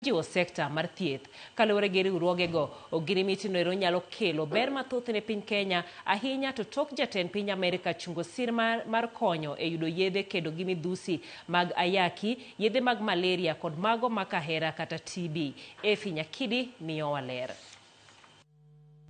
jiwo sekta mar thieth kaluwore gi riwruogego. Ogirimiti no nyalo kelo ber mathoth ne piny Kenya ahinya to tok jatend piny Amerika chungo sir mar konyo e yudo yedhe kedo gi midhusi mag ayaki, yedhe mag malaria kod mago makahera kata TB. Efi Nyakidi miyowa ler.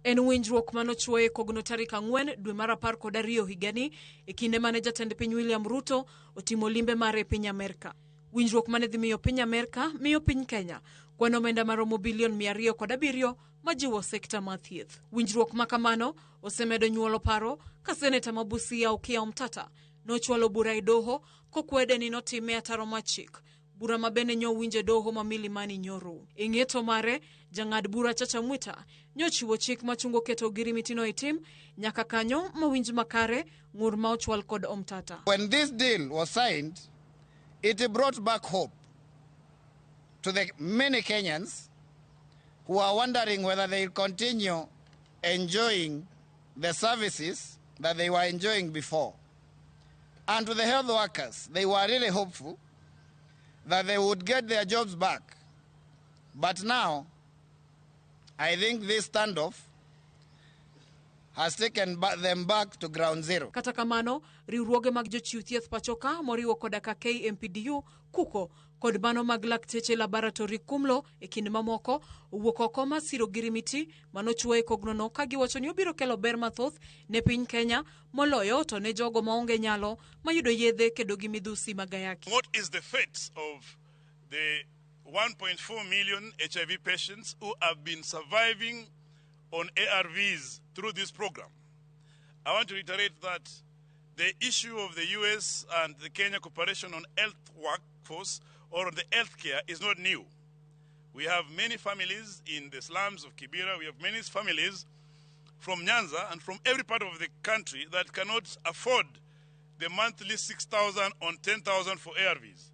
En winjruok manochuoye kogno tarik 4 dwe mar 12 higani e kinde mane jatend piny William Ruto otimo limbe mare e piny Amerika. Winjruok mane dhi miyo piny Amerika miyo piny Kenya kwan omenda maromo bilion 207 majiwo sekta mar thieth. Winjruok makamano osemedo nyuolo paro ka seneta ma Busia Okiya Omtata nochwalo bura e doho kokwede ni notime ataro machik. Bura mabende nyowinje doho ma Milimani nyoro. E ng'eto mare, jang'ad bura Chacha Mwita nyochiwo chik machungo keto ogirimiti no itim nyaka kanyo mawinj makare ng'ur ma ochwal kod Omtata. When this deal was signed, it brought back hope to the many Kenyans who are wondering whether they will continue enjoying the services that they were enjoying before. And to the health workers, they were really hopeful that they would get their jobs back. But now, I think this standoff has taken them back to ground zero. Kata kamano, riwruoge mag jochiw thieth pachoka moriwo koda ka KMPDU, KUKO, kod mano mag lakteche laboratory kumlo e kind mamoko owuok oko ma siro girimiti manochuoye kognono ka giwacho ni obiro kelo ber mathoth ne piny Kenya moloyo to ne jogo maonge nyalo mayudo yedhe kedo gi midhusi mag ayaki. What is the fate of the 1.4 million HIV patients who have been surviving on ARVs through this program? I want to reiterate that the issue of the US and the Kenya Cooperation on Health Workforce or on the healthcare is not new. We have many families in the slums of Kibera. We have many families from Nyanza and from every part of the country that cannot afford the monthly 6,000 on 10,000 for ARVs.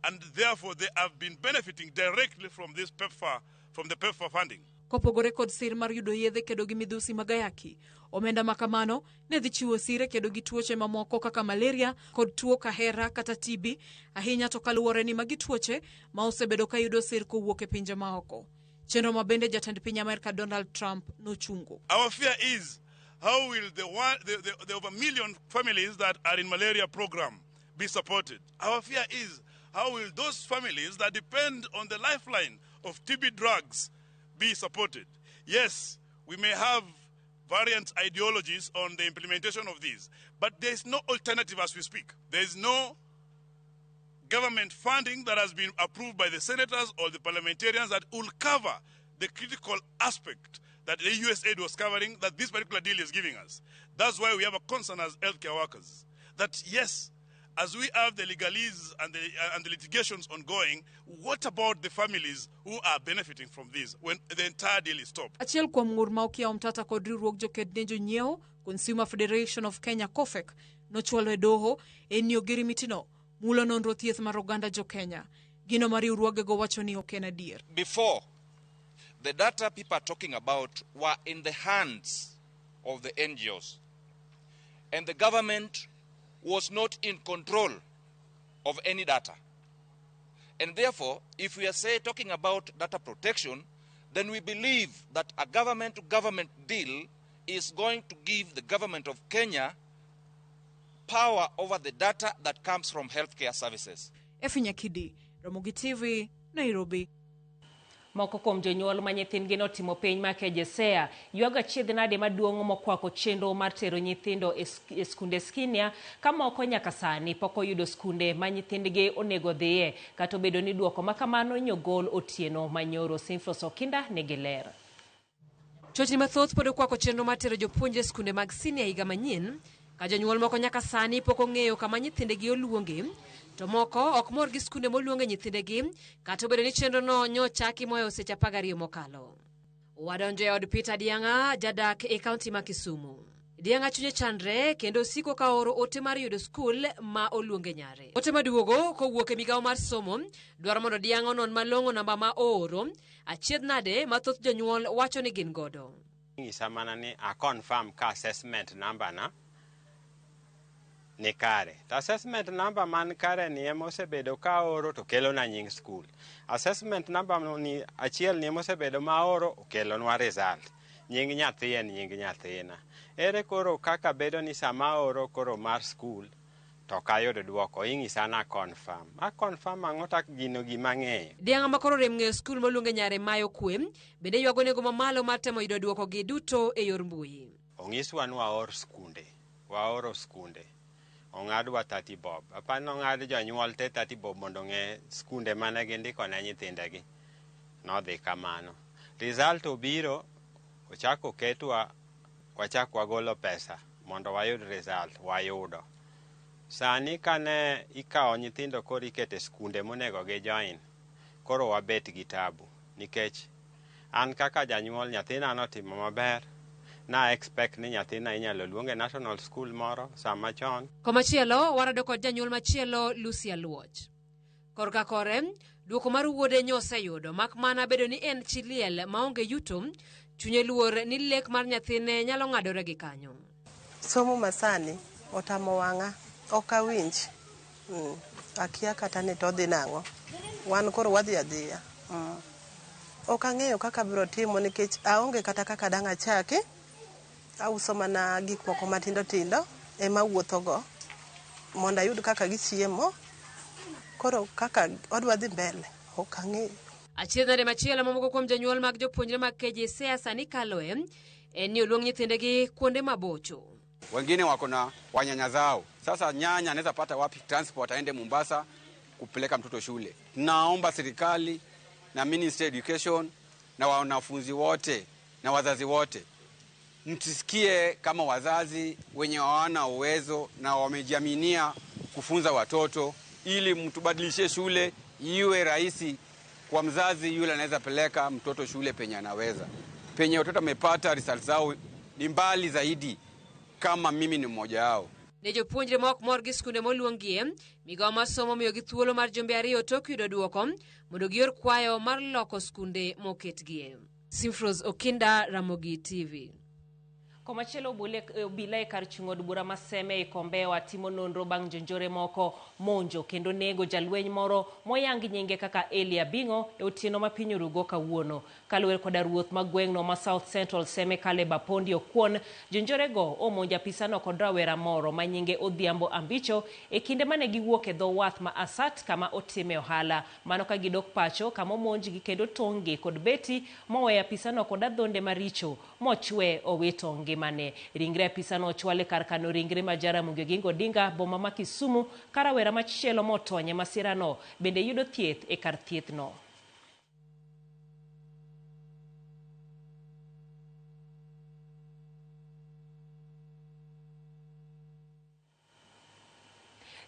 And therefore, they have been benefiting directly from this PEPFAR, from the PEPFAR funding. Kopogore kod sir mar yudo yedhe kedo gi midhusi mag ayaki, omenda makamano ne dhi chiwo sire kedo gi tuoche mamoko kaka malaria kod tuo kahera kata TB, ahinya to kaluwore ni magi tuoche ma osebedo ka yudo sir kowuok e pinje maoko. Chenro mabende jatend piny Amerika Donald Trump nochungo. Our fear is, how will the over 1 million families that are in malaria program be supported? Our fear is, how will those families that depend on the lifeline of TB drugs be supported? Yes, we may have variant ideologies on the implementation of these, but there is no alternative as we speak. There is no government funding that has been approved by the senators or the parliamentarians that will cover the critical aspect that the USAID was covering, that this particular deal is giving us. That's why we have a concern as healthcare workers, that yes, as we have the legalese and the litigations ongoing, what about the families who are benefiting from this when the entire deal is stopped? Achiel kuom ng'ur ma Okiya Omtata kod riwruog joked ne jonyiewo Consumer Federation of Kenya KUPPET nochwalo e doho en ni ogirimitino mulo nonro thieth mar oganda jo Kenya. Gino ma riwruogego wacho ni ok en adier. Before, the data people are talking about were in the hands of the NGOs, and the government was not in control of any data. And therefore, if we are talking about data protection, then we believe that a government-to-government deal is going to give the government of Kenya power over the data that comes from healthcare services. Efi Nyakidi, Ramogi TV, Nairobi. Moko kuom jonyuol ma nyithindgi notimo piny ma Kejesea ywago achiedhnade maduong' mokwako chenro mar tero nyithindo e skunde skinia ka moko nyaka sani pok oyudo skunde ma nyithindgi onego dhiye kata obedo ni duoko makamano nyogol otieno manyoro. Sinfros Okinda nigi ler. Chochni mathoth pod okwako chenro mar tero jopuonje skunde mag sinia higa manyien ka jonyuol moko nyaka sani pok ong'eyo kama nyithindegi oluongi, to moko ok mor gi skunde moluonge nyithindegi kata obedo ni chenro no nyochaki moyo seche 12 mokalo. Wadonjo e od Peter Dianga, jadak e kaunti ma Kisumu. Dianga chunye chandre kendo siko ka oro ote mar yudo skul ma oluonge nyare. Ote maduogo kowuok e migawo mar somo dwaro mondo Dianga non malong'o namba ma oro achiedhnade mathoth jonyuol wacho ni gin godo. Ng'isa mana ni a confirm ka assessment number na ni kare. To assessment number man kare ni ema osebedo ka oro to kelo na nying school. Assessment number ni achiel ni ema osebedo ma oro okelo nwa result. Nying nyathi en nying nyathina. Ere koro kaka bedo ni sama oro koro mar school to kayudo duoko ing'isa na confirm. A confirm ang'o tak gino gima ng'eyo. Dianga makoro rem ng'eyo skul moluonge nyare mayo kwem bende ywago nego mamalo mar temo yudo duoko gi duto e yor mbui. Ong'iswa ni waor skunde. Waoro skunde. Ong'adwa 30 bob. Apano ong'ad jonyuol te 30 bob mondo ng'e skunde mane gindiko ne nyithindegi. Nodhi kamano. Result obiro, ochako ketwa, wachak wagolo pesa mondo wayud result, wayudo. Sani kane ikawo nyithindo koro ikete skunde monego gi join, koro wabet gi tabu. Nikech an kaka janyuol nyathina notimo maber, na expect ni nyathina inyalo luonge national school moro sama chon. Komachielo warado kod janyuol machielo Lucia Luoch. Korka kore duoko mar wuode nyoseyudo mak mana bedo ni en chiliel maonge yuto, chunye luor ni lek mar nyathine nyalo ng'adore gi kanyo. Somo masani otamo wanga, ok awinj. Akia kata ni to dhi nang'o. Wan koro wadhi adhiya. Ok ang'eyo kaka biro timo nikech aonge kata kaka dang' achaki. Auso mana gik moko matindo tindo ema wuotho go mondo ayud kaka gichiemo. Koro kaka odwa dhi mbele ok ang'eyo. Achiel nade machielo mamoko kuom janyuol mag jopuonjre mag KJSEA sani kaloe en ni oluong nyithindegi kuonde mabocho. Wengine wako na wanyanya zao. Sasa nyanya anaweza pata wapi transport aende Mombasa kupeleka mtoto shule? Naomba serikali na Ministry of Education na wanafunzi wote na wazazi wote mtisikie kama wazazi wenye hawana uwezo na wamejiaminia kufunza watoto, ili mtubadilishe shule iwe rahisi kwa mzazi yule anaweza peleka mtoto shule penye anaweza. Penye watoto wamepata results zao ni mbali zaidi kama mimi ni mmoja wao. Ne jopuonjre mok mor gi skunde moluongie, migawo mar somo miyo gi thuolo mar jumbe ariyo tok yudo duoko mondo gior kwayo mar loko skunde moketgie. Simfros Okinda, Ramogi TV. Komachielo obila e kar chungo od bura maseme e Kombewa timo nonro bang' jonjore moko monjo kendo nego jalweny moro moyangi nyinge kaka Elia Bingo e otieno ma piny orugo kawuono. Kaluwore koda ruoth ma gweng'no ma South Central Seme Kale Bapondi Okuon, jonjorego omonjo apisano kod rawera moro ma nyinge Odhiambo Ambicho e kinde mane giwuok e dho wath ma Asat kama otime ohala. Mano ka gidok pacho kama omonjgi kendo tong'gi kod beti moweyo apisano kod adhonde maricho mochwe owito mane. Ringre apisano ochwale kar kano ringre ma Jaramogi Oginga Odinga boma ma Kisumu, karawera machielo motonye masirano bende yudo thieth e kar thiethno.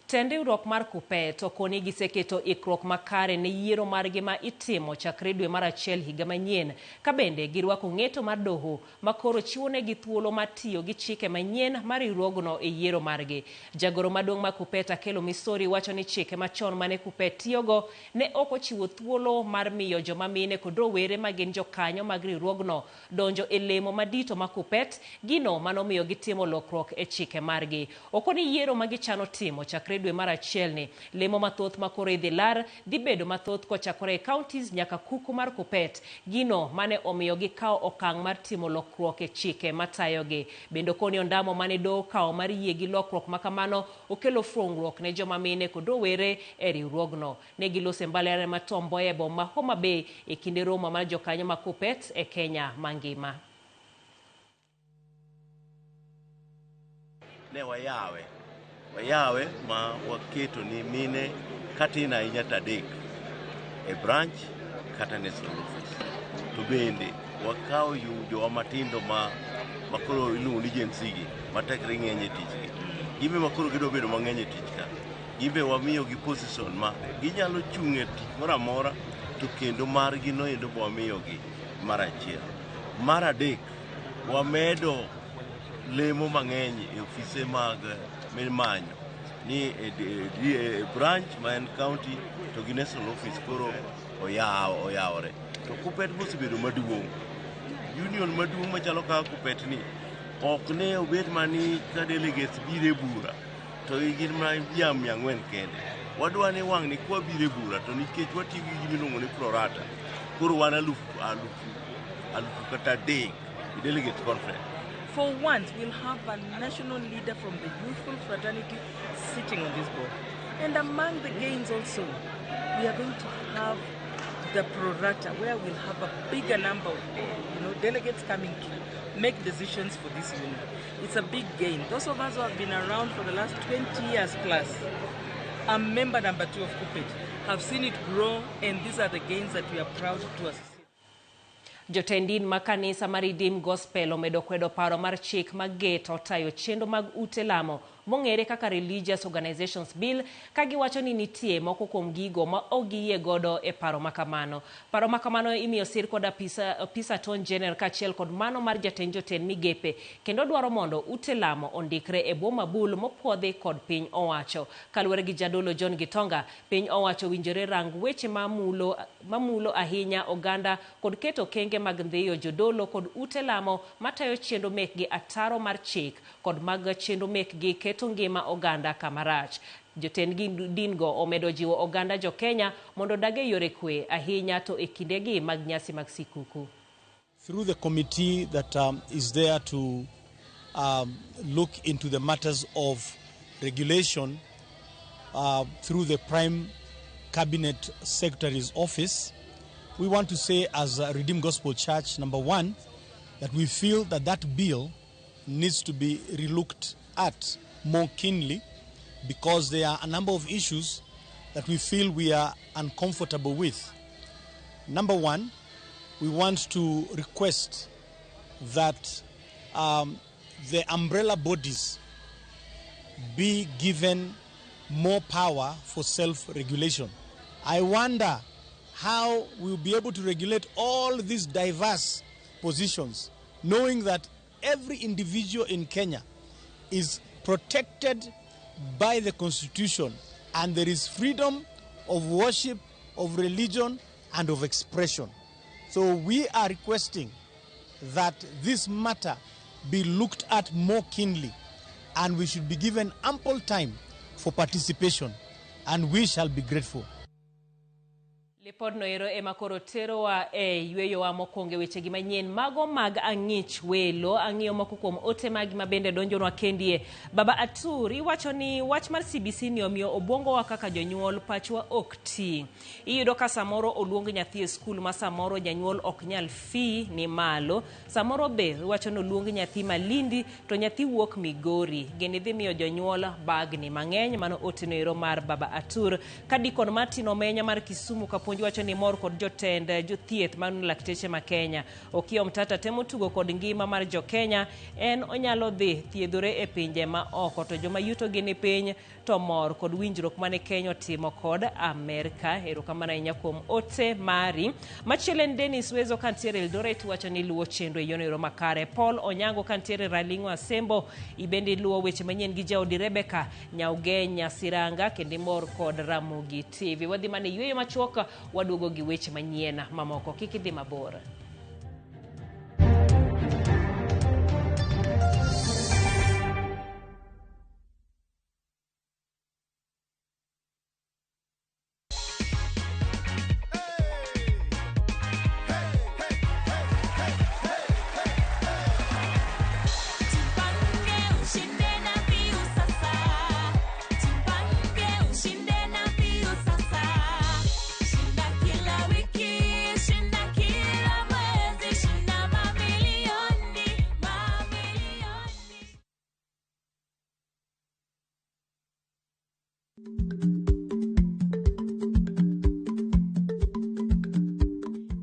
Tende riwruok mar KUPPET okoni giseketo ikruok makare ne yiero margi ma itimo chakre dwe mar achiel higa manyien, ka bende girwako ng'eto mar doho makoro chiwo negi thuolo mar tiyo gi chike manyien mar riwruogno e yiero margi. Jagoro maduong' mar KUPPET Akelo Misori wacho ni chike machon mane KUPPET tiyogo ne ok ochiwo thuolo mar miyo joma mine kod rowere ma gin jokanyo mag riwruogno donjo e lemo madito ma KUPPET, gino manomiyo gitimo lokruok e chike margi. Okoni yiero ma gichano timo chakre dwe mar achiel ni lemo mathoth makoro idhi lar dhi bedo mathoth kochakore e counties nyaka kuku mar KUPPET, gino mane omiyo gikawo okang' mar timo lokruok e chike matayogi. Bendo koni ondamo mane doho kawo mar yie gi lokruok makamano okelo fuong'ruok ne joma mine kod rowere e riwruogno. Ne gilose mbalariany ma Tom Mboya e boma ma Homa Bay e kinde romo mar jokanyo ma KUPPET e Kenya mangima. Ne wayawe ma waketo ni mine katina ahinya tadek e branch kata national office. To bende wakawo jowa matindo makoro iluongo ni jensigi matekre ng'eny e tichgi. Gimbe makoro gido bedo mang'eny e tich ka. Gimbe wamiyo gi position ma ginyalo chung' e tich moro amora, to kendo margi noendo wamiyogi mar achiel. Mar adek, wamedo lemo mang'eny e ofise mag manyo ni e branch ma en county to gi national office koro oyawore. To KUPPET mosebedo maduong', union maduong' machalo kaka KUPPET ni ok ne obed mani ka delegates bire bura to igin ma jam yang'wen kende. Wadwa ni wang' ni kwa bire bura to nikech watiyo gi gimiluongo ni prorata. Koro wan alufu kata dek delegates conference. For once, we'll have a national leader from the youthful fraternity sitting on this board. And among the gains also, we are going to have the prorata, where we'll have a bigger number of delegates coming to make decisions for this union. It's a big gain. Those of us who have been around for the last 20 years plus, a member number 2 of KUPPET, have seen it grow, and these are the gains that we are proud to associate. Jotendin makanisa maridim gospel omedo kwedo paro mar chik mageto tayo chendo mag ute lamo mong'ere kaka Religious Organizations Bill, kagiwacho ni nitie moko kuom gigo ma ogiyie godo e paro makamano. Paro makamano imiyo sir kod apisa Attorney General kachiel kod mano mar jatend jotend migepe, kendo dwaro mondo ute lamo ondikre e boma bul mopuodhi kod piny owacho. Kaluwore gi jadolo John Gitonga, piny owacho winjore rang weche mamulo ahinya oganda kod keto kenge mag ndhiyo jodolo kod ute lamo matayo chendo mekgi ataro mar chik kod mag chendo mekgi keto ngima oganda kamarach. Jotend dingo omedo jiwo oganda jo Kenya mondo dage yore kwe ahinya to e kindegi mag nyasi mag sikuku. Through the committee that is there to look into the matters of regulation through the Prime Cabinet Secretary's office, we want to say as a Redeemed Gospel Church, number one, that we feel that that bill needs to be relooked at more keenly because there are a number of issues that we feel we are uncomfortable with. Number one, we want to request that the umbrella bodies be given more power for self-regulation. I wonder how we'll be able to regulate all these diverse positions, knowing that every individual in Kenya is protected by the Constitution and there is freedom of worship, of religion, and of expression. So we are requesting that this matter be looked at more keenly and we should be given ample time for participation, and we shall be grateful. Lipod noero ema koro tero wa yweyo wa mokonge weche gi manyien mago mag ang'ich welo ang'iyo moko kuom ote magi mabende donjonwa kendie. Baba Atur iwacho ni wach mar CBC ni omiyo obwongo wa kaka jonyuol pachwa ok ti. Iyudo ka samoro oluong nyathi e skul ma samoro janyuol ok nyal fi ni malo. Samoro be iwacho ni oluong nyathi Malindi to nyathi wuok Migori. Gini dhi miyo jonyuol bagni mang'eny. Mano ote noero mar Baba Atur. Kadikon Martin Omenya mar Kisumu kapuonj wacho ni mor kod jotend jothieth man lakteche ma Kenya. Okiyo Mtata temo tugo kod ngima mar jo Kenya, en onyalo dhi thiedhore e pinje ma oko to joma yuto gi ni piny to mor kod winjruok mane Kenya timo kod Amerika. Erokamano ahinya kuom ote mari. Machielen Dennis Wezo kantiere Eldoret wacho ni luwo chendo e yono makare. Paul Onyango kantiere Ralingo Asembo ibende luwo weche manyien gi jaodi Rebecca Nyaugenya Siranga kendo mor kod Ramogi TV. Wadhi mane yweyo machuok waduogo gi weche manyien mamoko. Kik idhi mabor.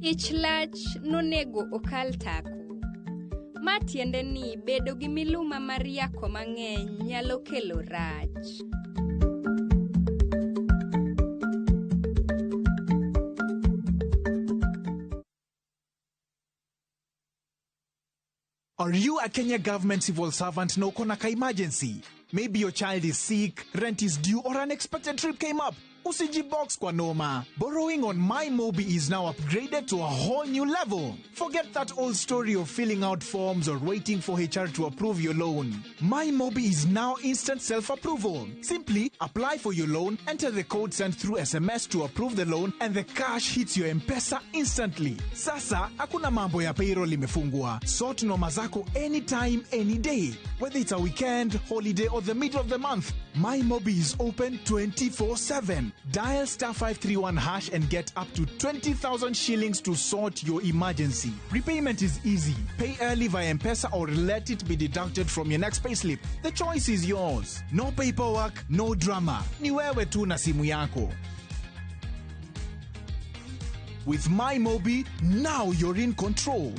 Ich lach nonego okal tako. Matiende ni bedo gi miluma mar yako mang'eny nyalo kelo rach. Are you a Kenya government civil servant na uko na ka emergency? Maybe your child is sick, rent is due, or unexpected trip came up. Usijibox kwa noma. Borrowing on MyMobi is now upgraded to a whole new level. Forget that old story of filling out forms or waiting for HR to approve your loan. MyMobi is now instant self-approval. Simply apply for your loan, enter the code sent through SMS to approve the loan, and the cash hits your M-Pesa instantly. Sasa, hakuna mambo ya payroll imefungwa. Sort noma zako anytime, any day. Whether it's a weekend, holiday, or the middle of the month, MyMobi is open 24/7. Dial *531# and get up to 20,000 shillings to sort your emergency. Repayment is easy. Pay early via M-Pesa or let it be deducted from your next payslip. The choice is yours. No paperwork, no drama. Ni wewe tu na simu yako. With MyMobi, now you're in control.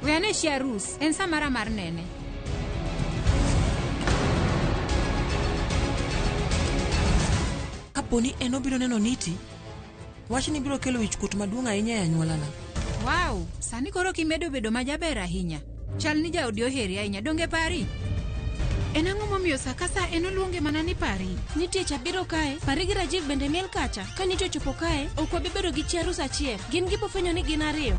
Wene Sharus, en samara marnene. Kaponi eno biro neno niti, wachni biro kelo wichkuot maduong' ahinya e anyuolana. Wow, sani koro kimedo bedo majaber ahinya. Chal ni jaodi oheri ahinya, donge pari? En ang'o momiyo Sakasa en oluonge mana ni pari? Nitie chabiro kae, pari gi Rajiv bende miel kacha. Ka nitie chopo kae, ok wabi bedo gi Chiarus achiel. Gin gipofwenyo ni gin ariyo.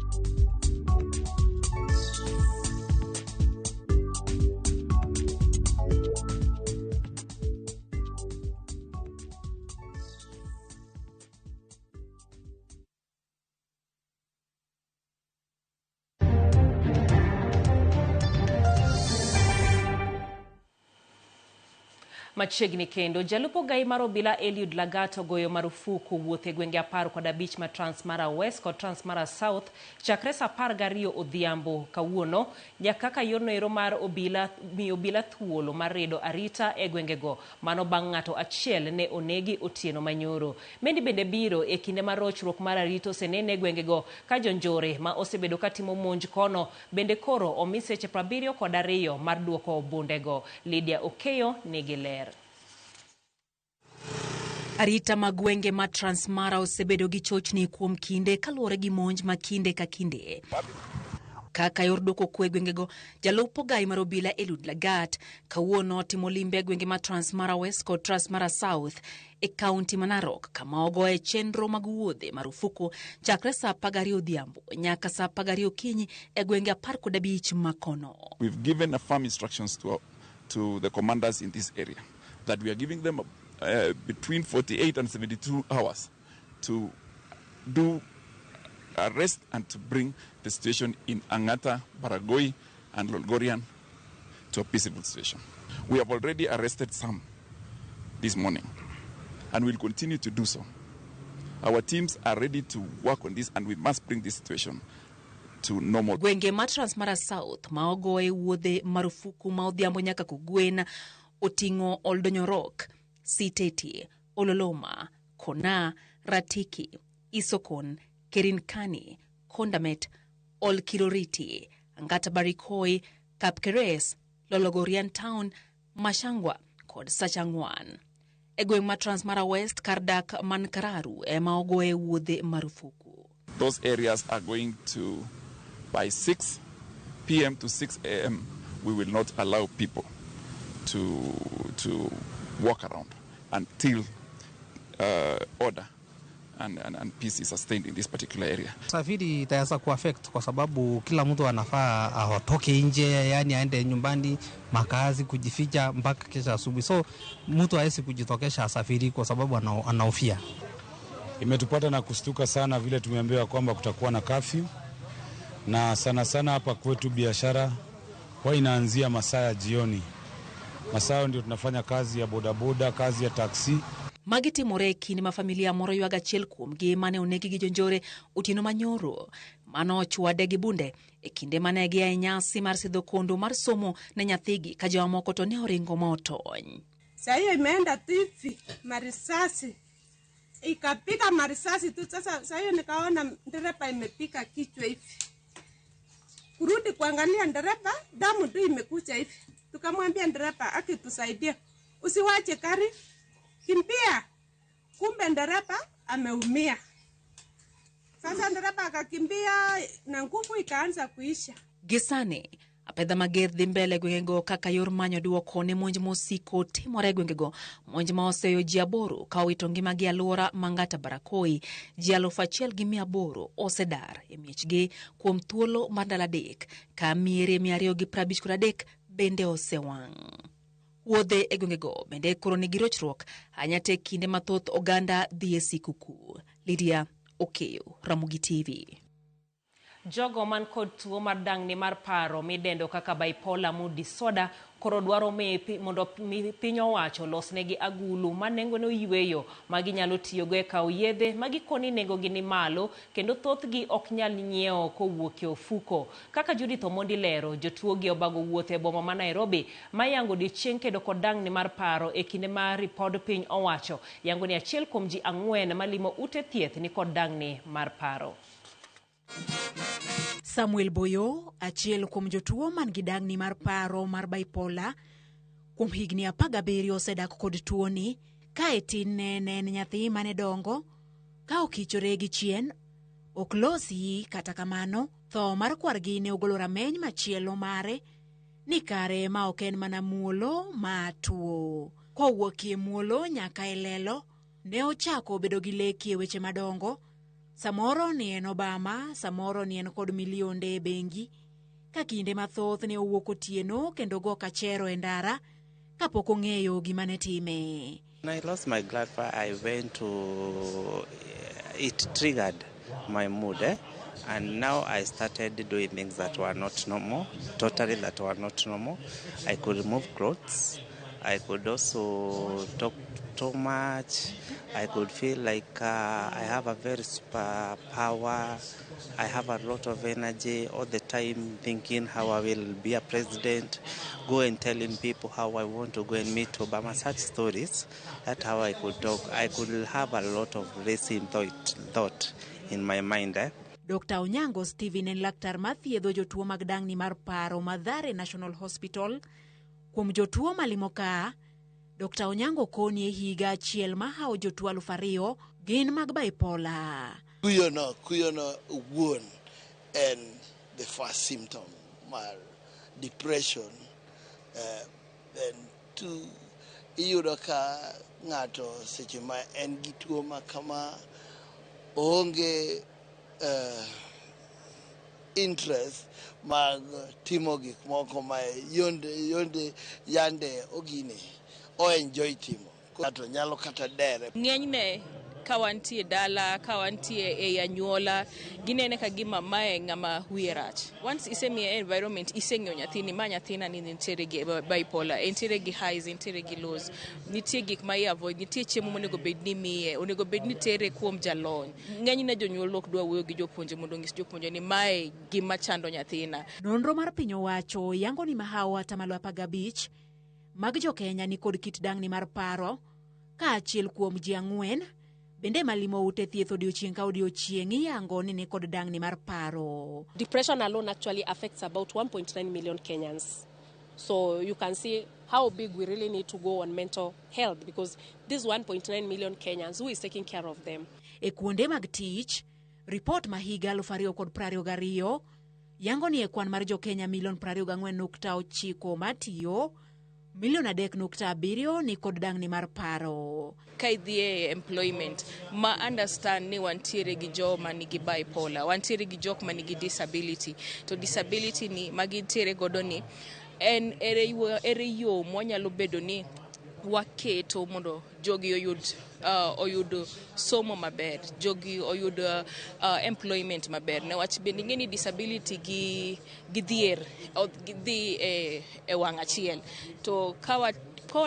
Machiegni kendo jalupo gai mar obila Eliud Lagat ogoyo marufuku wuoth e gwenge 15 ma Transmara West kod Transmara South chakre saa 12 odhiambo kawuono nyaka kaka yorno ero mar obila thuolo mar redo arita e gwengego. Mano bang' ng'ato achiel ne onegi otieno manyoro. Mendi bende biro e kinde mar rochruok mar arita osenene e gwengego ka jonjore ma osebedo katimo monj kono bende koro omi seche 72 mar duoko bundego. Lydia Okeyo nigi ler. Arita magwenge ma Transmara osebedo gi chochni kuom kinde kaluwore gi monj ma kinde ka kinde. Kaka yor dwoko kwe gwengego, jalupo gai mar obila Eliud Lagat kawuono timo limbe e gwenge ma Transmara West kod Transmara South e kaunti ma Narok, kama ogoye chenro mag wuodhe marufuku chakre saa 12 odhiambo nyaka saa 12 okinyi e gwenge 15 ma kono. We've given a firm instructions to the commanders in this area that we are giving them between 48 and 72 hours to do arrest and to bring the situation in Angata, Baragoi and Lolgorian to a peaceable situation. We have already arrested some this morning and will continue to do so. Our teams are ready to work on this and we must bring this situation to normal. Gwenge ma Transmara South ma ogoye wuodhe marufuku ma odhiambo nyaka kogwen oting'o Oldonyorok, Siteti, Ololoma, Kona, Ratiki, Isokon, Kerinkani, Kondamet, Olkiroriti, Angata Barikoi, Kapkeres, Lologorian Town, Mashangwa, kod Sachangwan. E gweng' ma Transmara West Kardak Mankararu ema ogoye wuodhe marufuku. Those areas are going to, by 6 p.m. to 6 a.m., we will not allow people to walk around until order and peace is sustained in this particular area. Safiri itaweza kuaffect kwa sababu kila mtu anafaa atoke nje, yani aende nyumbani, makazi, kujificha mpaka kesho asubuhi. So mtu hawezi kujitokesha safiri kwa sababu anaofia. Imetupata na kustuka sana vile tumeambiwa kwamba kutakuwa na curfew, na sana sana hapa kwetu biashara kwa inaanzia masaa ya jioni. Masaa ndio tunafanya kazi ya bodaboda, kazi ya taksi. Magiti Moreki ni mafamilia moro yuaga chiel kuomgi mane onegi gi jonjore otieno manyoro mano chwade gi bunde e kinde mane gi e nyasi mar sidho kondo mar somo ne nyathigi ka jomoko to ne oringo motony. Sasa imeenda tifi marisasi ikapika marisasi tu. Sasa nikaona dereva imepika kichwa hivi, kurudi kuangalia dereva damu tu imekuja hivi. Tukamwambia dereva akitusaidia, usiwache gari, kimbia. Kumbe dereva ameumia. Sasa dereva akakimbia na nguvu ikaanza kuisha. Gisani, apedha mager dhi mbele gwengego kaka yor manyo duoko ne monj mosiko timore gwengego. Monj ma oseyo ji 8 ka owito ngimagi alwora Mangata Barakoi. Ji 1,800 osedar e miechgi kuom thuolo mar ndalo 3 ka miere 253 bende osewang'. Wuodhe e gwengego bende koro nigi rochruok anyate kinde mathoth oganda dhi e sikuku. Lydia Okeyo, Ramogi TV. Jogo man kod tuo mar dang'ni mar paro midendo kaka bipolar mood disorder koro dwaro mondo piny owacho losnegi agulu ma nengone oyweyo ma ginyalo tiyogo e kawo yedhe ma gikoni nengogi ni malo kendo thothgi ok nyal nyiewo kowuok e ofuko. Kaka Judith Omondi lero, jotuogi obago wuoth e boma ma Nairobi ma yango odiechieng' kedo kod dang'ni mar paro e kinde ma ripod piny owacho yango ni achiel kuom ji 4 malimo ute thieth ni kod dang'ni mar paro. Samuel Boyo, achiel kuom jotuo man gi dang'ni mar paro mar bipolar, kuom higni 17 osedak kod tuoni, ka tin ne en nyathi mane dongo, ka okichore gi chien, ok losi. Kata kamano, tho mar kwargi ne ogolo rameny machielo mare ni kare ma ok en mana muolo ma tuo. Kowuokie muolo nyaka e lelo, ne ochako bedo gi leki e weche madongo. Samoro ni en Obama, samoro ni en kod milionde e bengi, ka kinde mathoth ne owuok otieno kendo go kachero e ndara kapok ong'eyo gima ne time. When I lost my grandfather, I went to... It triggered my mood, and now I started doing things that were not normal, totally that were not normal. I could remove clothes. I could also talk too much. I could feel like I have a very super power. I have a lot of energy all the time, thinking how I will be a president, go and telling people how I want to go and meet Obama, such stories. That's how I could talk. I could have a lot of racing thought in my mind. Dr. Onyango Stephen en laktar mathiedho jotuo mag dang'ni mar paro Mathare National Hospital. Kuom jotuo malimo ka, Dr. Onyango koni e higa achiel ma hao jotuo 2,000 gin mag bipolar. Kuyono wuon and the first symptom, depression, and two, iyudo ka ng'ato seche ma en gi tuo ma kama onge interest mag timo gik moko ma yonde yande ogine o enjoy timo ng'ato nyalo kata dere. Ng'enyne ka wantie dala, ka wantie e anyuola, ginene ka gima mae ng'ama wiye rach. Once isemiye environment, iseng'eyo nyathini, ma nyathina ni nitiere gi bipolar, entiere gi highs, entiere gi lows, nitie gik ma avoid, nitie chiemo monego bed ni miye, onego bed ni tere kuom jalony. Ng'enyne jonyuol ok dwa wuoyo gi jopuonje mondo ng'is jopuonje ni mae gima chando nyathina. Nonro mar piny owacho yango ni mahao 15 mag jo Kenya ni kod kit dang'ni mar paro, ka achiel kuom ji 4 bende malimo ute thieth odiochieng' ka odiochieng' iyango ni kod dang'ni mar paro. Depression alone actually affects about 1.9 million Kenyans. So you can see how big we really need to go on mental health, because this 1.9 million Kenyans, who is taking care of them? E kuonde mag tich, report ma higa 2022 yango ni e kwan mar jo Kenya 24.9 matiyo, 3.7 ni kod dang'ni mar paro. Ka idhie employment, ma understand ni wantiere gi jo manigi bipolar, wantiere gi jok manigi disability. To disability ni magitiere godo ni en ere yo mwanyalo bedo ni waketo mondo jogi oyud somo maber, jogi oyud employment maber. Newach bende ng'eni disability gi dhier gidhi e wang' achiel. To kawa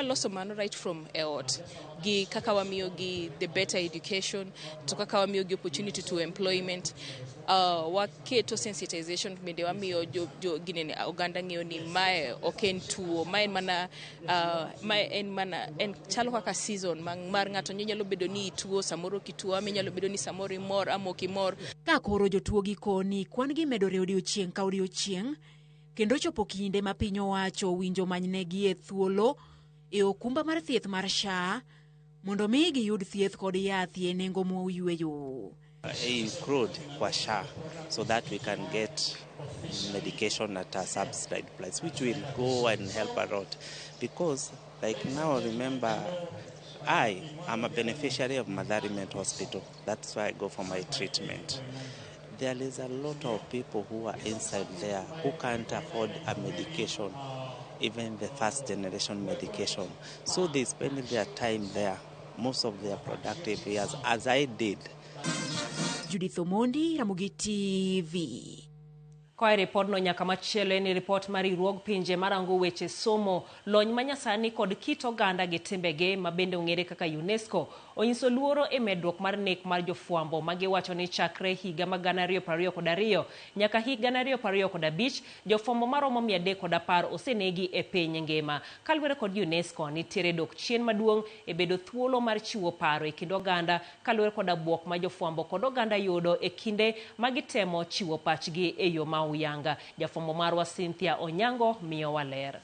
loso mano right from eot, gi kaka wamiyo gi the better education, to kaka wamiyo gi opportunity to employment, waketo sensitization, bende wamiyo ginene oganda ng'eyo ni mae ok en tuo, mae en mana en chalo kaka season mar ng'ato nyalo bedo ni tuo, samoro kituo, nyalo bedo ni samoro imor ama ok imor. Ka koro jotuo gi koni kwan gi medore odiochieng' ka odiochieng', kendo chopo kinde ma piny owacho winjo manynegi e thuolo e okumba mar thieth mar SHA mondo mi giyud thieth kod yath e nengo moyweyo. include kwa SHA so that we can get medication at a subsidized price, which will go and help a lot. Because, like now, remember, I am a beneficiary of Madari Mental Hospital. That's why I go for my treatment. There is a lot of people who are inside there who can't afford a medication, even the first generation medication. So they spend their time there, most of their productive years, as I did. Judith Omondi, Ramogi TV. Kwa report no nyaka machielo ni report mari ruog pinje marango weche somo lony manyasani kod kit oganda gi timbege mabende ong'ere kaka UNESCO onyiso luoro e medruok mar nek mar jofuambo magiwacho ni chakre higa ma 2022 nyaka higa 2025 jofuambo maromo 310 osenegi e piny ngima. Kaluwore kod UNESCO nitiere dok chien maduong' e bedo thuolo mar chiwo paro e kind oganda kaluwore kod buok ma jofuambo kod oganda yudo e kinde magitemo chiwo pachgi e yo Uyanga. Jafwambo marwa Cynthia Onyango miyo waler.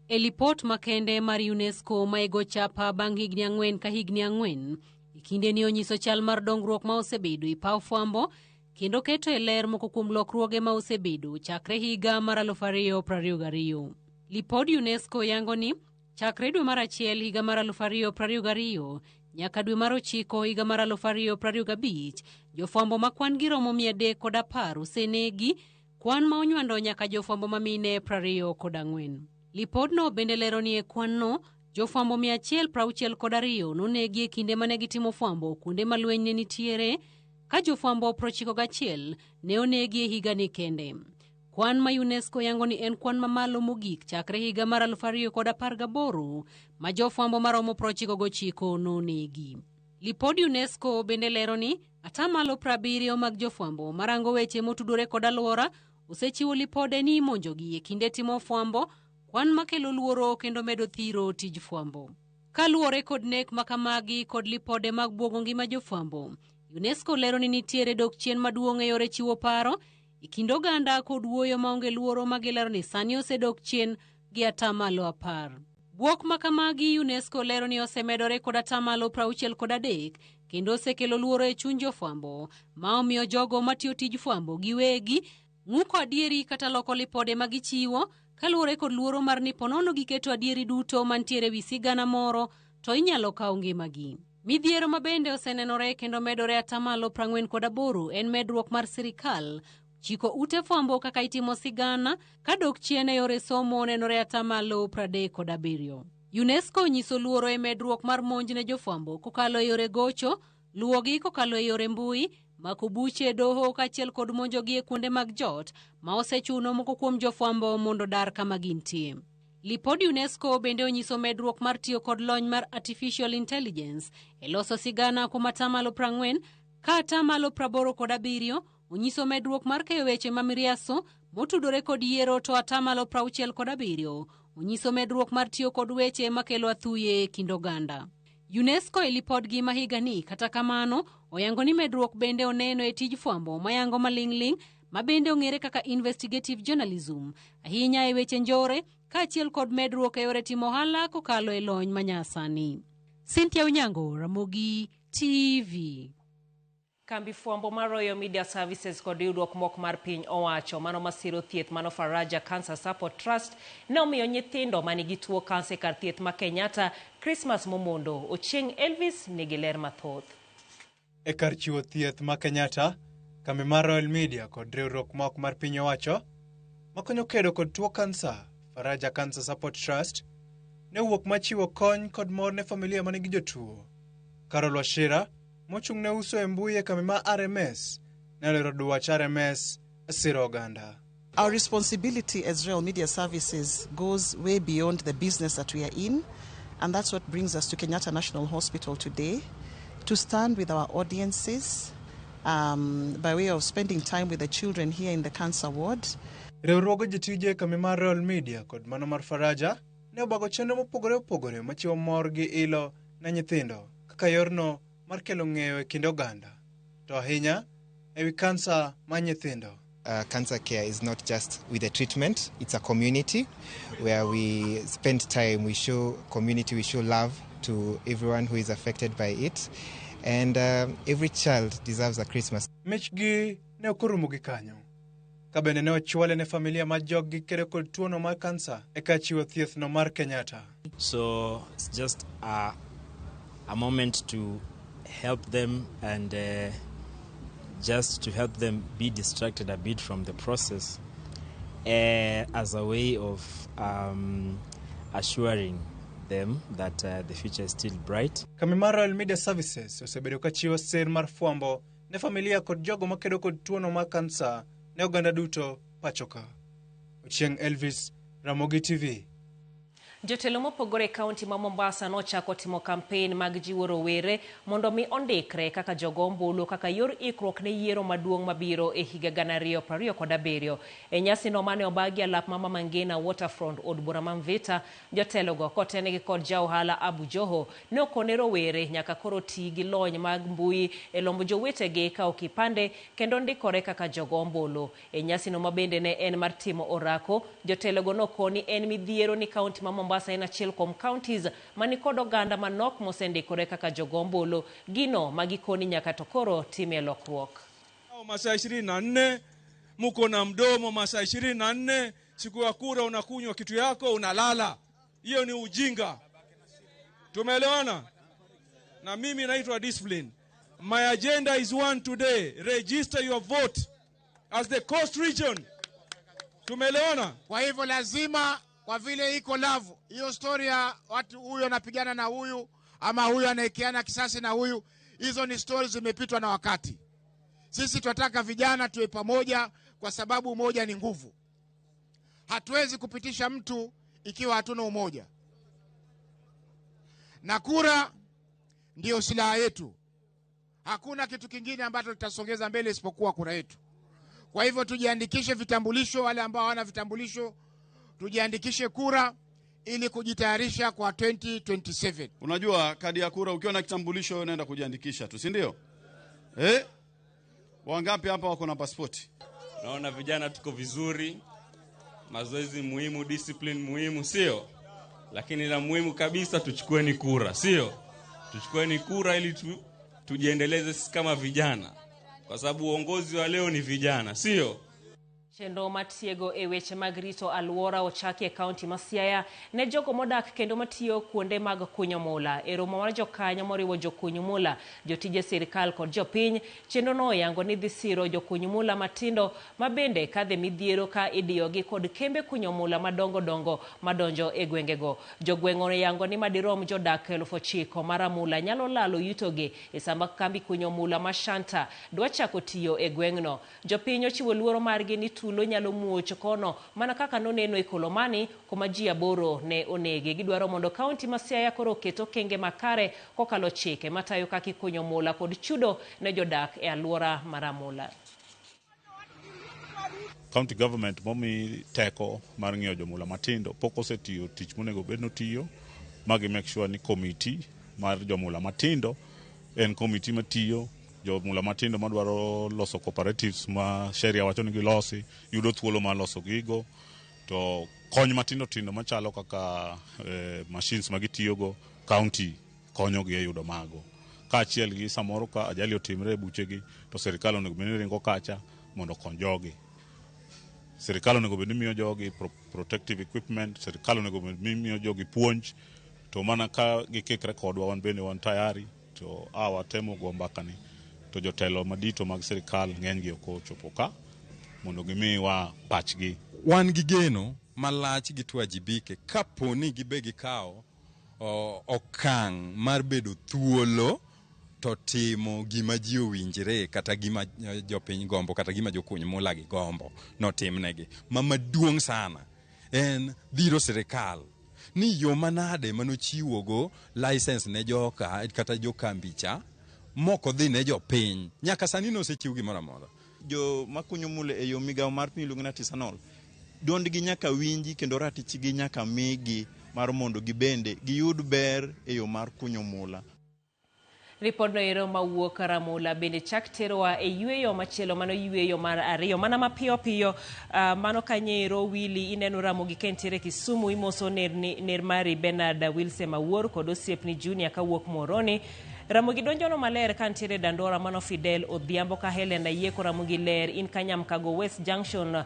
E lipot makende mar UNESCO ma ego chapa bang' higni 4 ka higni 4, kinde ni onyiso chal mar dongruok ma osebedo i paw fwambo kendo keto e ler moko kuom lokruoge ma osebedo chakre higa mar 2022. Lipod UNESCO yango ni chakre dwe mar 1 higa mar 2022 nyaka dwe mar 9 higa mar 2025 jofwambo ma kwan gi romo 310 osenegi, kwan ma onywando nyaka jofwambo ma mine 24. Lipod no bende lero ni e kwan no jofwambo 162 nonegi e kinde mane gitimo fwambo kuonde ma lweny ne nitiere, ka jofwambo 91 ne onegi e higa ni kende. Kwan ma UNESCO yango ni en kwan mamalo mogik chakre higa mar 2018 ma jofwambo maromo 99 nonegi. Lipod UNESCO bende lero ni atamalo 70 mag jofwambo marango weche motudore kod alwora osechiwo lipode ni monjogi e kinde timo fwambo, kwan makelo luoro kendo medo thiro tij fwambo. Kaluwore kod nek makamagi kod lipode mag buogo ngima jofwambo, UNESCO lero ni nitiere dok chien maduong' e yore chiwo paro e kind oganda kod wuoyo maonge luoro magilero ni sani osedok chien gi atamalo 10. Buok makamagi UNESCO lero ni osemedore kod atamalo 63 kendo osekelo luoro e chuny jofwambo ma omiyo jogo matiyo tij fwambo giwegi ng'uko adieri kata loko lipode magichiwo kaluwore kod luoro mar ni ponono giketo adieri duto mantiere wi sigana moro to inyalo kaw ngimagi. Midhiero mabende osenenore kendo medore atamalo 48 en medruok mar sirikal chiko ute fwambo kaka itimo sigana ka dok chien e yore somo nenore atamalo 37. UNESCO nyiso luoro e medruok mar monj ne jofwambo kokalo e yore gocho, luwogi kokalo e yore mbui, mako buche doho kachiel kod monjogi e kuonde mag jot ma osechuno moko kuom jofwambo mondo dar kama gintie. Lipod UNESCO bende onyiso medruok mar tiyo kod lony mar artificial intelligence e loso sigana kuom atamalo 40 ka atamalo 87 onyiso medruok mar keyo weche mamiriaso motudore kod yiero to atamalo 67 onyiso medruok mar tiyo kod weche makelo athuye e kind oganda. UNESCO e lipodgi ma higani kata kamano oyango ni medruok bende oneno e tij fwambo mayango maling'ling' ma bende ong'ere kaka investigative journalism ahinya e weche njore kaachiel kod medruok e yore timo ohala kokalo e lony manyasani. Cynthia Onyango, Ramogi TV. Kambi fwambo mar Royal Media Services kod riwruok mok mar piny owacho mano masiro thieth mano Faraja Cancer Support Trust ne omiyo nyithindo manigi tuo kansa kar thieth ma Kenyatta Christmas momondo. Ochieng Elvis nigi ler mathoth. E kar chiwo thieth ma Kenyatta, kambi mar Royal Media kod riwruok mok mar piny owacho makonyo kedo kod tuo kansa Faraja Cancer Support Trust ne wuok machiwo kony kod mor ne familia manigi jotuo. Carol Washira mochung' ne uso e mbui e kambi ma RMS ne lero dwach RMS siro oganda. Our responsibility as Royal Media Services goes way beyond the business that we are in, and that's what brings us to Kenyatta National Hospital today to stand with our audiences by way of spending time with the children here in the cancer ward. Riwruogo jitije kambi mar Royal Media kod mano mar Faraja ne obago chenro mopogore opogore machiwo mor gi ilo na nyithindo kaka yorno mar kelo ng'eyo e kind oganda to ahinya ewi kansa ma nyithindo. Cancer care is not just with the treatment, it's a community where we spend time, we show community, we show love to everyone who is affected by it. And every child deserves a Christmas. Michgi ne okurumo gi kanyo. Kabende ne ochwale ne familia ma joggi kedo kod tuono mar kansa eka chiwo thieth no mar Kenyatta. So it's just a moment to help them and just to help them be distracted a bit from the process as a way of assuring them that the future is still bright. Kamimaro Media Services osebedo ka chiwo ser mar fwambo ne familia kod jogo makedo kod tuono mar kansa ne oganda duto pachoka. Ochieng Elvis, Ramogi TV. Jotelo mopogore kaunti ma Mombasa nochako timo kampen mag jiwo rowere mondo mi ondikre kaka jogo ombulu kaka yor ikruok ne yiero maduong' mabiro e higa 2027. E nyasi no mane obagi alap mama Mangina Waterfront od bura Mvita, jotelogo kotenegi kod jaohala Abu Joho ne okone rowere nyaka koro ti gi lony mag mbui e lombo jowetegi ka okipande kendo ndikore kaka jogo ombulu. E nyasi no mabende ne en mar timo orako, jotelogo nokoni en midhiero ni kaunti ma Mombasa en achiel kuom counties mani kod oganda manok mosendikore kaka jogo ombulu, gino magikoni nyaka to koro time lokruok. Masaa 24 muko na mdomo masaa 24, siku ya kura unakunywa kitu yako unalala. Hiyo ni ujinga. Tumeelewana? Na mimi naitwa discipline. My agenda is one today. Register your vote as the coast region. Tumeelewana? Kwa hivyo lazima, kwa vile iko love, hiyo story ya watu huyo anapigana na huyu ama huyu anaekeana kisasi na huyu, hizo ni stories zimepitwa na wakati. Sisi tunataka vijana tuwe pamoja kwa sababu umoja ni nguvu. Hatuwezi kupitisha mtu ikiwa hatuna umoja. Na kura ndio silaha yetu. Hakuna kitu kingine ambacho tutasongeza mbele isipokuwa kura yetu. Kwa hivyo tujiandikishe vitambulisho, wale ambao hawana vitambulisho tujiandikishe kura ili kujitayarisha kwa 2027. Unajua kadi ya kura ukiwa na kitambulisho unaenda kujiandikisha tu, si ndio? Wangapi hapa wako na pasipoti? Naona vijana tuko vizuri. Mazoezi muhimu, discipline muhimu, sio? Lakini la muhimu kabisa tuchukueni kura, sio? Tuchukueni kura ili tujiendeleze sisi kama vijana. Kwa sababu uongozi wa leo ni vijana, sio? Chendo matiego e weche mag rito alwora ochaki e kaunti ma Siaya ne jogo modak kendo matiyo kuonde mag kunyo mula. E romo mar jokanyo moriwo jokunyo mula, jotije sirikal kod jopiny, chendo no oyango ni dhi siro jokunyo mula matindo mabende kadhe midhiero ka idiyogi kod kembe kunyo mula madongo dongo madonjo e gwengego. Jogwengo oyango ni madirom jodak 9,000 mara mula nyalo lalo yutogi e sama kambi kunyo mula ma Shanta dwa chako tiyo e gwengno. Jopiny ochiwo luoro margi ni tulo nyalo muocho kono mana kaka noneno e Kolomani kuma ji 8 ne onege. Gidwaro mondo kaunti ma Siaya koro keto kenge makare kokalo chike matayo kaka ikunyo mula kod chudo ne jodak e alwora mar mula. County government momi teko mar ng'iyo jomula matindo pok osetiyo tich monego bedno tiyo. Magi make sure ni committee mar jomula matindo en committee matiyo. Jomula matindo madwaro loso cooperatives ma sheria wacho ni gilosi yudo thuolo mar loso gigo, to kony matindo tindo machalo kaka machines magitiyogo county konyogi e yudo mago. Kaachiel gi samoro ka ajali otimre e buchegi to sirikal onego bed ni ringo kacha mondo kony jogi. Sirikal onego bed ni miyo jogi protective equipment, sirikal onego bed ni miyo jogi puonj, to mana ka gikikre kodwa wan bende wan tayari to watemo go mbakani. To jotelo madito mag sirikal ng'enygi okochopo ka mondo gimiwa pachgi. Wan gi geno malach gi twajibike kapo ni gibe gikawo okang' mar bedo thuolo to timo gima ji owinjre kata gima jopiny gombo kata gima jokuny mula gi gombo notimnegi. Maduong' sana en dhiro sirikal ni yo manade manochiwogo license ne joka kata jokambicha moko dhi ne jopiny. Nyaka sani no sechiw gimoro amora. Jo makunyo mula e yo migawo mar piny luongo ni artisanal, dondgi nyaka winji kendo ratichgi nyaka migi mar mondo gibende giyud ber e yo mar kunyo mula. Ripodno ero mawuok Ramula bende chak terowa e yueyo machielo mano yueyo mar ariyo mana mapiyo piyo mano kanyero Willy ineno Ramogi kentiere Kisumu imoso ner mari Bernard Wilson Mawuor kod osiepni Junior kawuok Moroni. Ramogi donjono maler kantiere Dandora mano Fidel Odhiambo ka Helen Ayieko Ramogi ler in Kanyamkago West Junction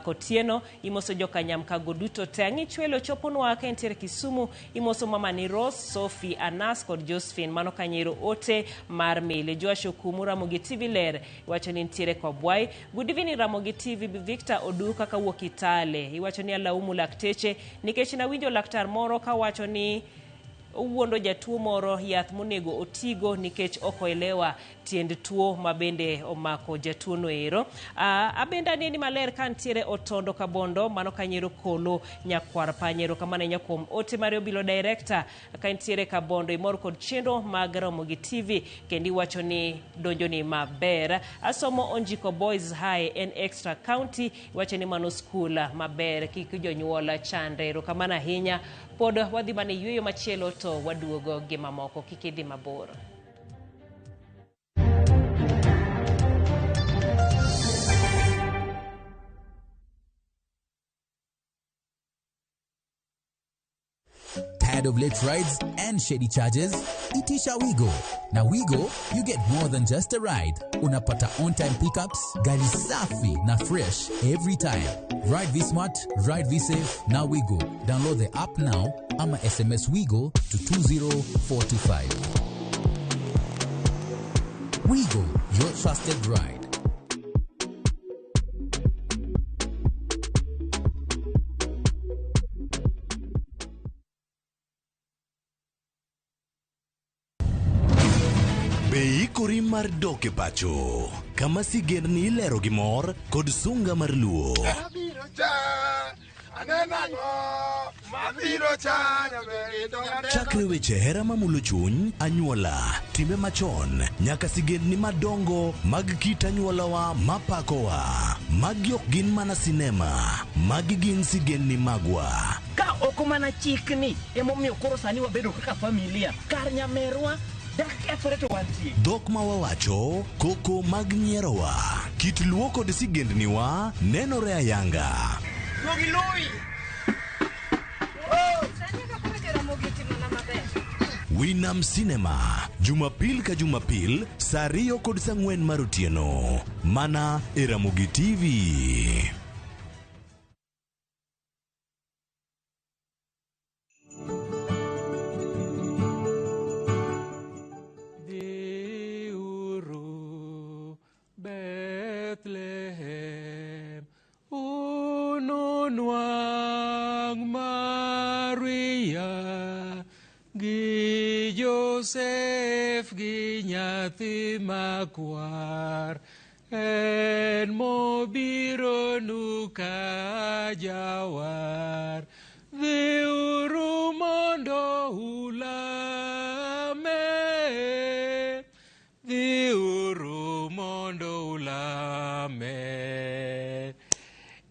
Kotieno imoso jo Kanyamkago duto tangi chwelo choponwa kantiere Kisumu imoso mama ni Rose Sophie Anas kod Josephine mano Kanyero ote mar mele Joasho Kumu Ramogi TV ler iwacho ni ntiere kwa Bwai. Good evening Ramogi TV Victor Oduka ka wuok Itale iwacho ni alaumu lakteche nikech na winjo laktar moro ka wacho ni uwondo jatuo moro yath monego otigo nikech okoelewa tiend tuo mabende omako jatuo no ero. Abenda nini maler kantiere Otondo Kabondo mano Kanyero Kolo Nyakwar Panyero kamane nyakom ote Mario Bilo director kantiere Kabondo imor kod chendo mag Ramogi TV kendi wacho ni donjo ni maber. Asomo Onjiko Boys High en extra county wacho ni mano school maber kik jonyuola chandero kamana hinya pod wadhi mane yueyo machielo to waduogo gi mamoko kikidhi mabor. Tired of late rides and shady charges? Itisha Wigo. Now Wigo, you get more than just a ride. Unapata on-time pickups, gari safi na fresh every time. Ride V-Smart, ride V-Safe, now Wigo. Download the app now, ama SMS Wigo to 20425. Wigo, your trusted ride. Beikori mar doke pacho kama sigendni lero gi mor kod sunga mar luo. Chakre weche hera mamulo chuny, anyuola, timbe machon, nyaka sigendni madongo mag kit anyuolawa mapakowa. Magi ok gin mana sinema, magi gin sigendni magwa. Ka oko mana chikni emomiyo koro sani wabedo kaka familia kar nyamerwa. Dhok ma wawacho, koko mag nyierowa, kit luo kod sigendniwa nenore ayanga. Winam Cinema, Jumapil ka Jumapil, saa 2 kod saa 4 mar otieno, mana e Ramogi TV. Bethlehem, ununwang Maria, gi Joseph gi nyathi makwar, en mobiro nuka jawar, dhiuru mondo ulame, dhiuru mondo ulame.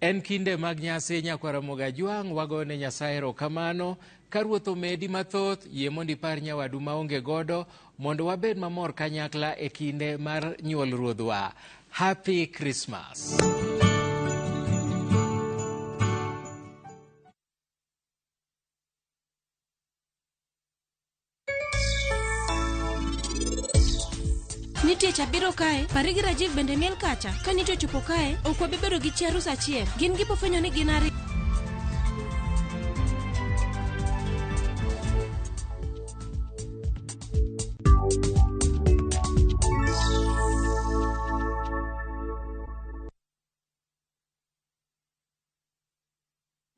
En kinde mag nyasi nyakwara moga jwang' wagone Nyasaye erokamano ka Ruoth omedi mathoth yie mondo ipar nyawadu maonge godo mondo wabed mamor kanyakla e kinde mar nyuol Ruodhwa. Happy Christmas. Nitie chabiro kae, pari gi Rajiv bende miel kacha. Ka nitie chopo kae, ok wabibedo gi chiarus achiel. Gin gipofwenyo ni gin ari.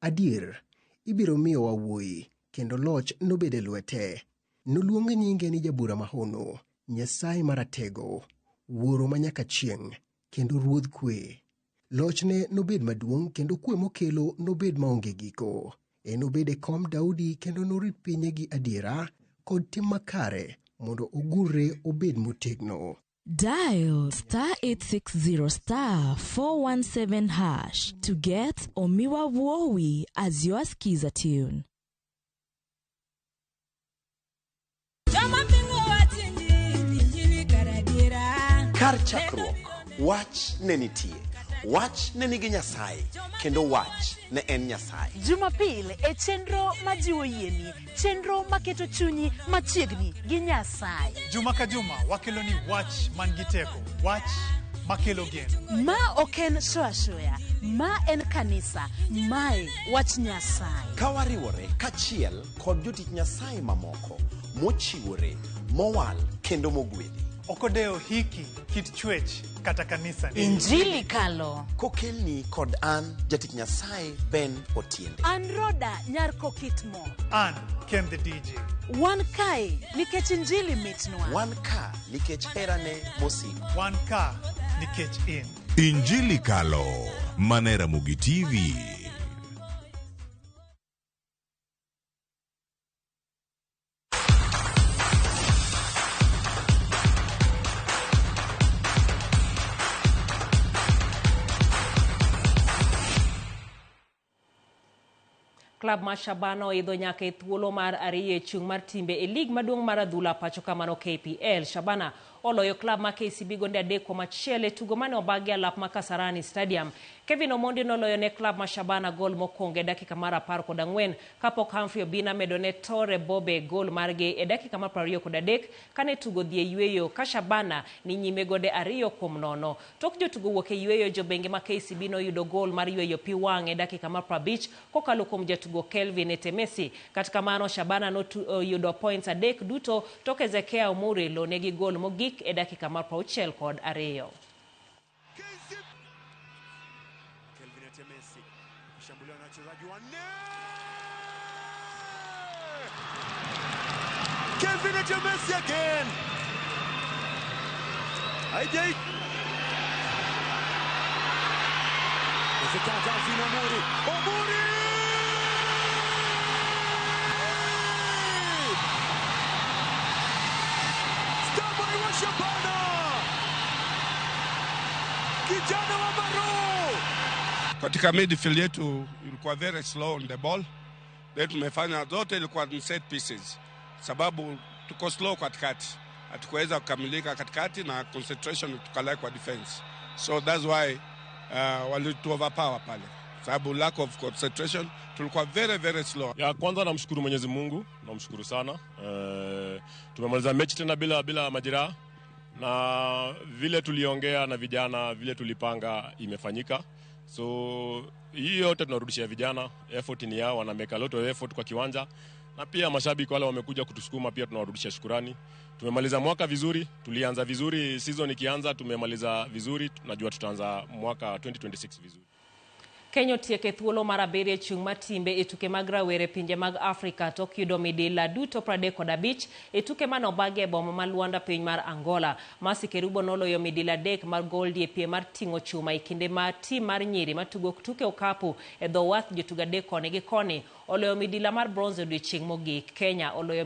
Adier, ibiro miyo wawuoyi, kendo loch nobede lwete. Noluong nyinge ni Jabura Mahono, Nyasaye Maratego, Wuoro Manyaka Chieng', kendo Ruodh Kwe. Lochne nobed maduong' kendo kwe mokelo nobed maonge giko. Enobed e kom Daudi kendo norit pinye gi adiera kod tim makare mondo ogurre obed motegno. Dial *860*417# to get Omiwa Wowi as your skiza tune. Kar chakruok, wach ne nitie. Wach ne nigi Nyasaye, kendo wach ne en Nyasaye. Jumapil e chenro majiwo yieni, chenro maketo chunyi machiegni gi Nyasaye. Juma ka juma wakelo ni wach man gi teko, wach makelo geno. Ma oken shoya, ma en kanisa, mae wach Nyasaye. Kawariwore kachiel kod jotich Nyasaye mamoko, mochiwore, mowal kendo mogwedhi. Okodeo hiki kit chwech kata kanisa ni. Injili kalo. Kokelni kod an jatich Nyasaye Ben Otiende. An Roda nyar Kokitmo. An Ken the DJ. Wan kae nikech injili mitnwa. Wan ka nikech herane mosiko. Wan ka nikech in. Injili kalo manera Mugi TV. Klab mar Shabana oidho nyaka e thuolo mar ariyo chung' mar timbe e lig maduong' mar adhula pacho kamano KPL. Shabana oloyo klab ma KCB gonde 3-1 e tugo mane obagi alap ma Kasarani Stadium. Kevin Omondi noloyo ne klab ma Shabana gol mokwongo e dakika mar 14 kapok Humphrey Obina medo ne Tore Bobe gol margi e dakika mar 23 kane tugo dhi e yweyo ka Shabana ni nyime gode 2-0. Tok jotugo wuok e yweyo, jobenge ma KCB noyudo gol mar yweyo pi wang' e dakika mar 50 kokalo kuom jatugo Kelvin Etemesi. Katika mano Shabana noyudo points 3 duto tok Ezekiel Omuri lo negi gol mogik e dakika mar 62. Kelvin Etemesi kushambuliwa na wachezaji wanne. Kelvin Etemesi again. Haijai. Ezekiel Omuri. Omuri! Shabana! Kijana wa Baro! Katika midfield yetu ilikuwa very slow on the ball. Then tumefanya zote ilikuwa set pieces. Sababu tuko slow katikati. Hatukuweza kukamilika katikati na concentration tukalai kwa defense. So that's why walitu overpower pale. Sababu lack of concentration tulikuwa very slow. Ya kwanza namshukuru Mwenyezi Mungu, namshukuru sana. Tumemaliza mechi tena bila majeraha. Na vile tuliongea na vijana, vile tulipanga imefanyika. So hii yote tunarudishia vijana, effort ni yao, wana make a lot of effort kwa kiwanja. Na pia mashabiki wale wamekuja kutusukuma pia tunawarudishia shukrani. Tumemaliza mwaka vizuri, tulianza vizuri, season ikianza tumemaliza vizuri, tunajua tutaanza mwaka 2026 vizuri. Kenya otieko thuolo mar abiriyo e chung' mar timbe e tuke mag rawere pinje mag Afrika tok yudo midila duto 35 e tuke mane obagi e boma ma Luanda piny mar Angola. Mercy Kerubo noloyo midila 3 mar gold e piem mar ting'o chuma e kinde ma tim mar nyiri matugo tuke okapu e dho wath jotugo 3 koni gi koni oloyo midila mar bronze odiechieng' mogik. Kenya oloyo